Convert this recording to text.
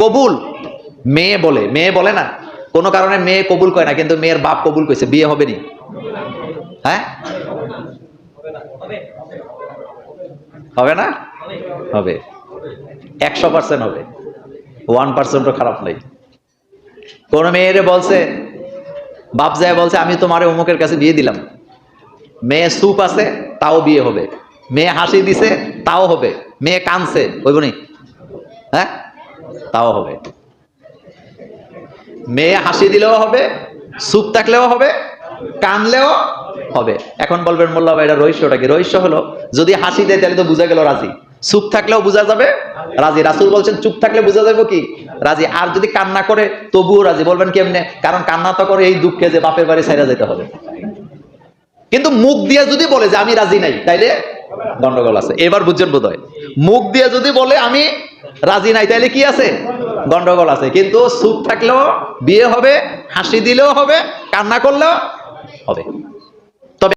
কবুল মেয়ে বলে না, কোনো কারণে মেয়ে কবুল করে না, কিন্তু মেয়ের বাপ কবুল করেছে, বিয়ে হবে নি? হ্যাঁ, হবে না? হবে, 100% হবে, 1%ও খারাপ নাই। কোন মেয়েরে বলছে, বাপ যায় বলছে আমি তোমার অমুকের কাছে বিয়ে দিলাম, মেয়ে চুপ আছে তাও বিয়ে হবে, মেয়ে হাসি দিছে তাও হবে, মেয়ে কানছে হইব নি? হ্যাঁ, তাও হবে। মেয়ে হাসি দিলেও হবে, চুপ থাকলেও হবে, কানলেও হবে। এখন বলবেন মোল্লা ভাই এটা রহস্যটা কি? রহস্য হলো যদি হাসি দেয় তাহলে তো বোঝা গেল রাজি, চুপ থাকলেও বোঝা যাবে রাজি। রাসূল বলছেন চুপ থাকলে বোঝা যাবে কি? রাজি। আর যদি কান্না করে তবুও রাজি। বলবেন কেমনে? কারণ কান্না তো করে এই দুঃখে যে বাপের বাড়ি ছাইরা যেতে হবে। কিন্তু মুখ দিয়ে যদি বলে যে আমি রাজি নাই, তাইলে গন্ডগোল আছে। এবার বুঝছেন বোধহয়? মুখ দিয়ে যদি বলে আমি রাজি নাই, তাইলে কি আছে? গন্ডগোল আছে। কিন্তু চুপ থাকলেও বিয়ে হবে, হাসি দিলেও হবে, কান্না করলেও হবে।